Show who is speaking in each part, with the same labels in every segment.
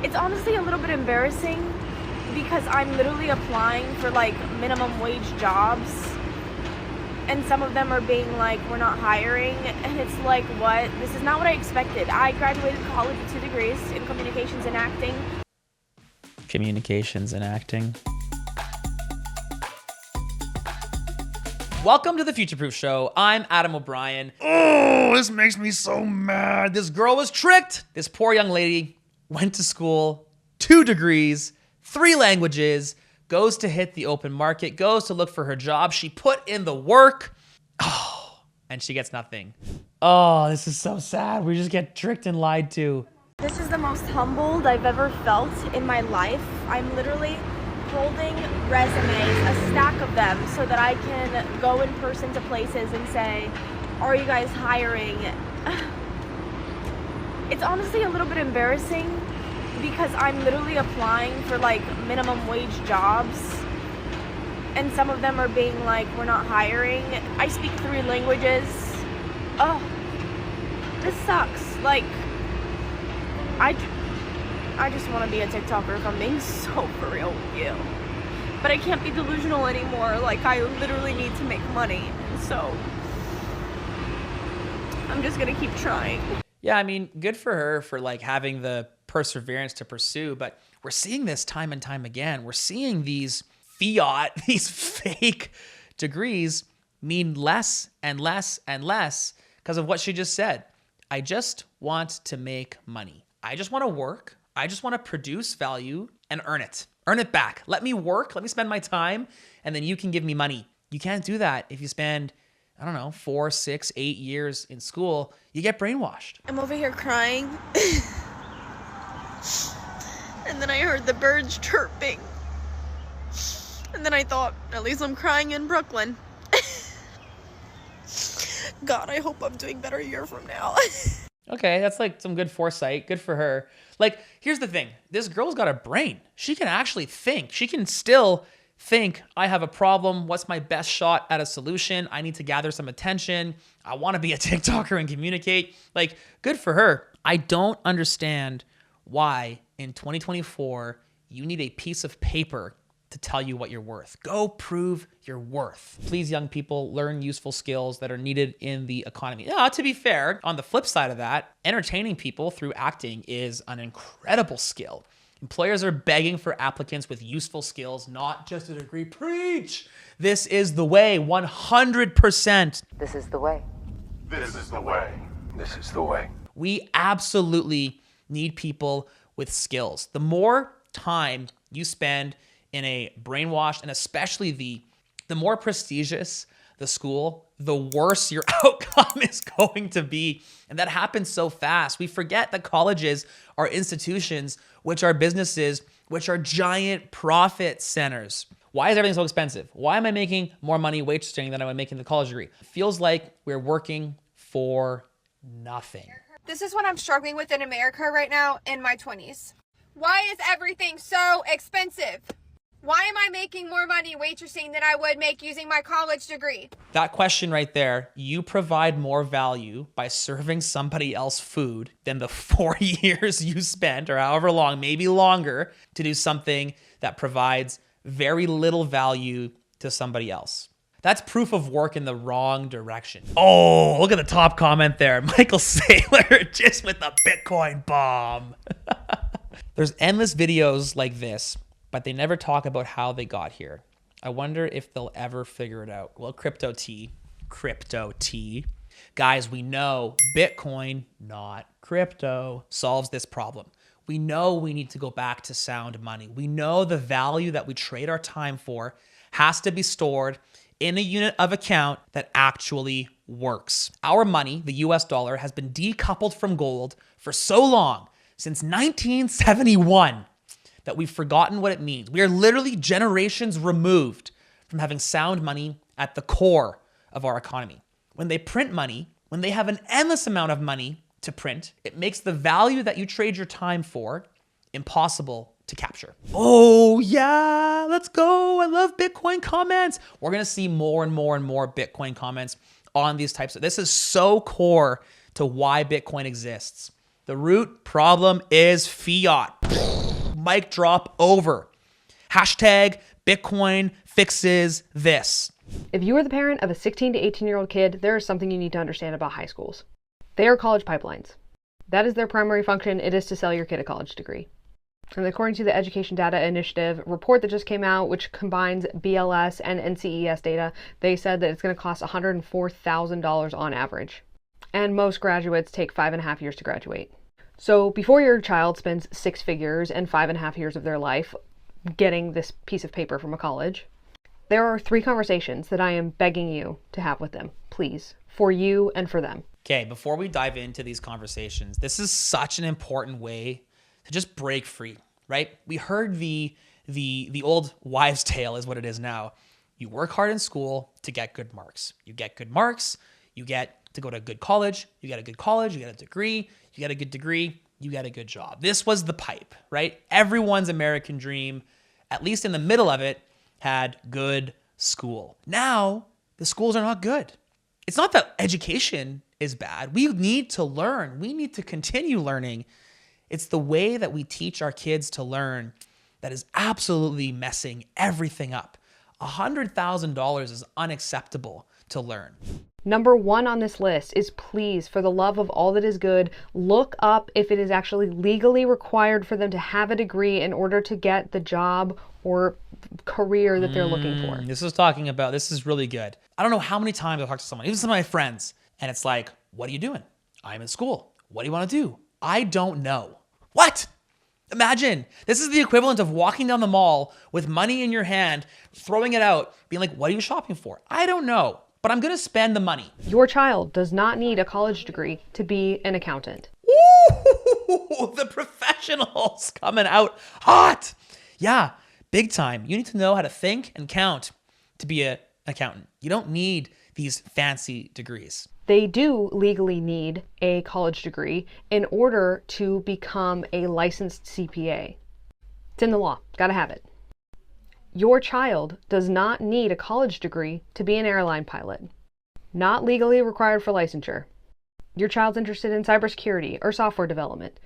Speaker 1: It's honestly a little bit embarrassing because I'm literally applying for like minimum wage jobs, and some of them are being like, we're not hiring, and it's like, what? This is not what I expected. I graduated college with 2 degrees in communications and acting.
Speaker 2: Communications and acting. Welcome to the Future Proof Show. I'm Adam O'Brien. Oh, this makes me so mad. This girl was tricked. This poor young lady went to school, 2 degrees, 3 languages, goes to hit the open market, goes to look for her job. She put in the work. Oh, and she gets nothing. Oh, this is so sad. We just get tricked and lied to.
Speaker 1: This is the most humbled I've ever felt in my life. I'm literally holding resumes, a stack of them, so that I can go in person to places and say, are you guys hiring? It's honestly a little bit embarrassing because I'm literally applying for like minimum wage jobs, and some of them are being like, we're not hiring. I speak 3 languages. Oh, this sucks. Like, I just want to be a TikToker, if I'm being so for real with you. But I can't be delusional anymore. Like, I literally need to make money. And so I'm just going to keep trying.
Speaker 2: Yeah, I mean, good for her for like having the perseverance to pursue. But we're seeing this time and time again. We're seeing these fiat, these fake degrees mean less and less and less because of what she just said. I just want to make money. I just want to work. I just want to produce value and earn it. Earn it back. Let me work. Let me spend my time, and then you can give me money. You can't do that if you spend, I don't know, 4, 6, 8 years in school. You get brainwashed.
Speaker 1: I'm over here crying. And then I heard the birds chirping. And then I thought, at least I'm crying in Brooklyn. God, I hope I'm doing better a year from now.
Speaker 2: Okay, that's like some good foresight. Good for her. Like, here's the thing. This girl's got a brain. She can actually think. She can still think, I have a problem. What's my best shot at a solution? I need to gather some attention. I want to be a TikToker and communicate. Like, good for her. I don't understand why in 2024 you need a piece of paper to tell you what you're worth. Go prove your worth. Please, young people, learn useful skills that are needed in the economy. Now, to be fair, on the flip side of that, entertaining people through acting is an incredible skill. Employers are begging for applicants with useful skills, not just a degree. Preach! This is the way, 100%.
Speaker 3: This is the way.
Speaker 4: This is the way. This is the way.
Speaker 2: We absolutely need people with skills. The more time you spend in a brainwashed, and especially the more prestigious the school, the worse your outcome is going to be. And that happens so fast. We forget that colleges are institutions, which are businesses, which are giant profit centers. Why is everything so expensive? Why am I making more money waitressing than I'm making the college degree? It feels like we're working for nothing.
Speaker 5: This is what I'm struggling with in America right now in my 20s. Why is everything so expensive? Why am I making more money waitressing than I would make using my college degree?
Speaker 2: That question right there, you provide more value by serving somebody else food than the 4 years you spent, or however long, maybe longer, to do something that provides very little value to somebody else. That's proof of work in the wrong direction. Oh, look at the top comment there. Michael Saylor just with the Bitcoin bomb. There's endless videos like this, but they never talk about how they got here. I wonder if they'll ever figure it out. Well, crypto T. Guys, we know Bitcoin, not crypto, solves this problem. We know we need to go back to sound money. We know the value that we trade our time for has to be stored in a unit of account that actually works. Our money, the US dollar, has been decoupled from gold for so long, since 1971, that we've forgotten what it means. We are literally generations removed from having sound money at the core of our economy. When they print money, when they have an endless amount of money to print, it makes the value that you trade your time for impossible to capture. Oh yeah, let's go. I love Bitcoin comments. We're gonna see more and more and more Bitcoin comments on these types of, this is so core to why Bitcoin exists. The root problem is fiat. Mic drop over. Hashtag Bitcoin fixes this.
Speaker 3: If you are the parent of a 16 to 18-year-old kid, there is something you need to understand about high schools. They are college pipelines. That is their primary function. It is to sell your kid a college degree. And according to the Education Data Initiative report that just came out, which combines BLS and NCES data, they said that it's going to cost $104,000 on average. And most graduates take 5.5 years to graduate. So before your child spends 6 figures and 5.5 years of their life getting this piece of paper from a college, there are 3 conversations that I am begging you to have with them, please, for you and for them.
Speaker 2: Okay, before we dive into these conversations, this is such an important way to just break free, right? We heard the old wives' tale is what it is now. You work hard in school to get good marks. You get good marks, you get to go to a good college, you get a good college, you get a degree, you get a good degree, you get a good job. This was the pipe, right? Everyone's American dream, at least in the middle of it, had good school. Now, the schools are not good. It's not that education is bad. We need to learn. We need to continue learning. It's the way that we teach our kids to learn that is absolutely messing everything up. $100,000 is unacceptable to learn.
Speaker 3: Number 1 on this list is, please, for the love of all that is good, look up if it is actually legally required for them to have a degree in order to get the job or career that they're looking for.
Speaker 2: This is really good. I don't know how many times I've talked to someone, even some of my friends, and it's like, what are you doing? I'm in school. What do you want to do? I don't know. What? Imagine, this is the equivalent of walking down the mall with money in your hand, throwing it out, being like, what are you shopping for? I don't know, but I'm going to spend the money.
Speaker 3: Your child does not need a college degree to be an accountant.
Speaker 2: Ooh, the professionals coming out hot. Yeah, big time. You need to know how to think and count to be an accountant. You don't need these fancy degrees.
Speaker 3: They do legally need a college degree in order to become a licensed CPA. It's in the law. Gotta have it. Your child does not need a college degree to be an airline pilot. Not legally required for licensure. Your child's interested in cybersecurity or software development.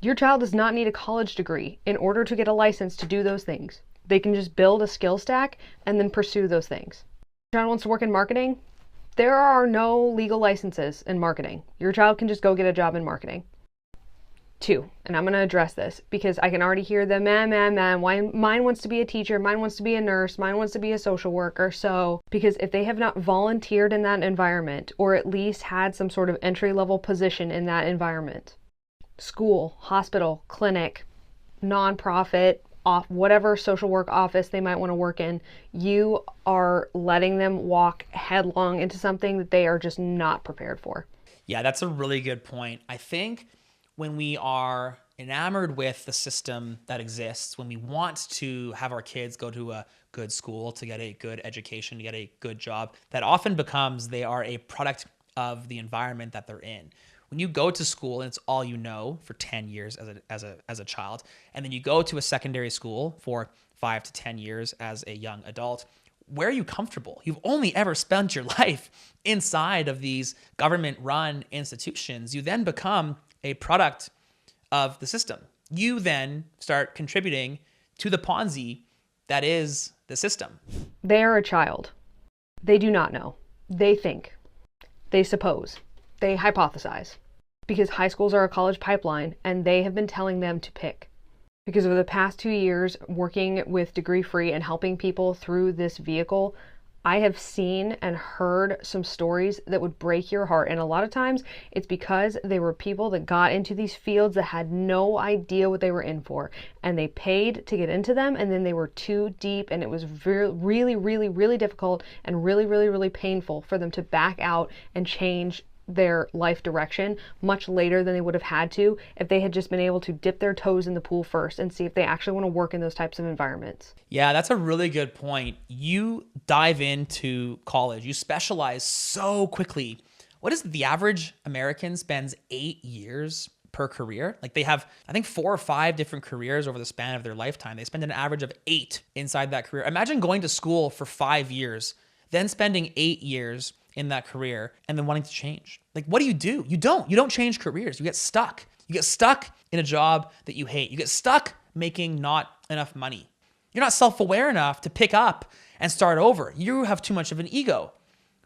Speaker 3: Your child does not need a college degree in order to get a license to do those things. They can just build a skill stack and then pursue those things. Your child wants to work in marketing. There are no legal licenses in marketing. Your child can just go get a job in marketing. 2, and I'm going to address this because I can already hear the why mine wants to be a teacher, mine wants to be a nurse, mine wants to be a social worker. So, because if they have not volunteered in that environment or at least had some sort of entry-level position in that environment, school, hospital, clinic, nonprofit, off whatever social work office they might want to work in, you are letting them walk headlong into something that they are just not prepared for.
Speaker 2: Yeah, that's a really good point. I think when we are enamored with the system that exists, when we want to have our kids go to a good school to get a good education, to get a good job, that often becomes they are a product of the environment that they're in. When you go to school and it's all you know for 10 years as a child, and then you go to a secondary school for 5 to 10 years as a young adult, where are you comfortable? You've only ever spent your life inside of these government-run institutions. You then become a product of the system. You then start contributing to the Ponzi that is the system.
Speaker 3: They are a child. They do not know. They think. They suppose. They hypothesize. Because high schools are a college pipeline and they have been telling them to pick. Because over the past 2 years working with Degree Free and helping people through this vehicle, I have seen and heard some stories that would break your heart. And a lot of times it's because they were people that got into these fields that had no idea what they were in for. And they paid to get into them and then they were too deep and it was really, really, really difficult and really, really, really painful for them to back out and change their life direction much later than they would have had to if they had just been able to dip their toes in the pool first and see if they actually want to work in those types of environments.
Speaker 2: Yeah, that's a really good point. You dive into college, you specialize so quickly. What is the average American spends 8 years per career? Like they have, I think 4 or 5 different careers over the span of their lifetime. They spend an average of 8 inside that career. Imagine going to school for 5 years, then spending 8 years in that career and then wanting to change. Like, what do? You don't change careers. You get stuck. You get stuck in a job that you hate. You get stuck making not enough money. You're not self-aware enough to pick up and start over. You have too much of an ego.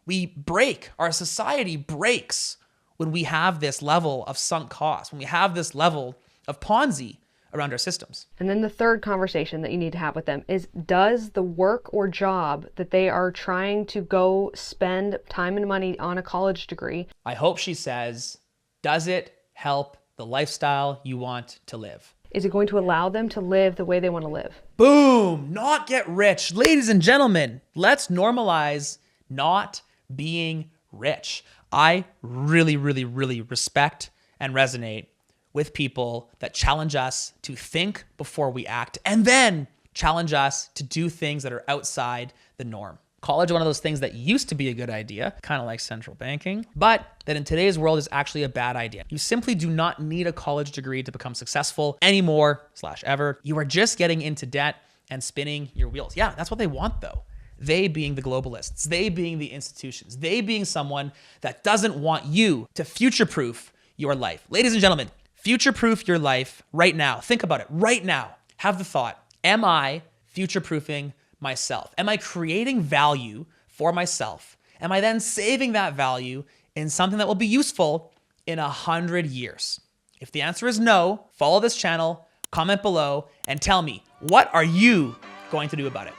Speaker 2: We break, our society breaks when we have this level of sunk cost, when we have this level of Ponzi around our systems.
Speaker 3: And then the third conversation that you need to have with them is, does the work or job that they are trying to go spend time and money on a college degree,
Speaker 2: I hope she says, does it help the lifestyle you want to live?
Speaker 3: is it going to allow them to live the way they want to live?
Speaker 2: Boom, not get rich. Ladies and gentlemen, let's normalize not being rich. I really, really, really respect and resonate with people that challenge us to think before we act, and then challenge us to do things that are outside the norm. College, one of those things that used to be a good idea, kind of like central banking, but that in today's world is actually a bad idea. You simply do not need a college degree to become successful anymore / ever. You are just getting into debt and spinning your wheels. Yeah, that's what they want though. They being the globalists, they being the institutions, they being someone that doesn't want you to future-proof your life. Ladies and gentlemen, future-proof your life right now. Think about it right now. Have the thought, am I future-proofing myself? Am I creating value for myself? Am I then saving that value in something that will be useful in 100 years? If the answer is no, follow this channel, comment below, and tell me, what are you going to do about it?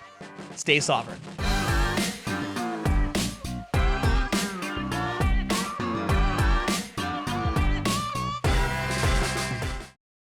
Speaker 2: Stay sovereign.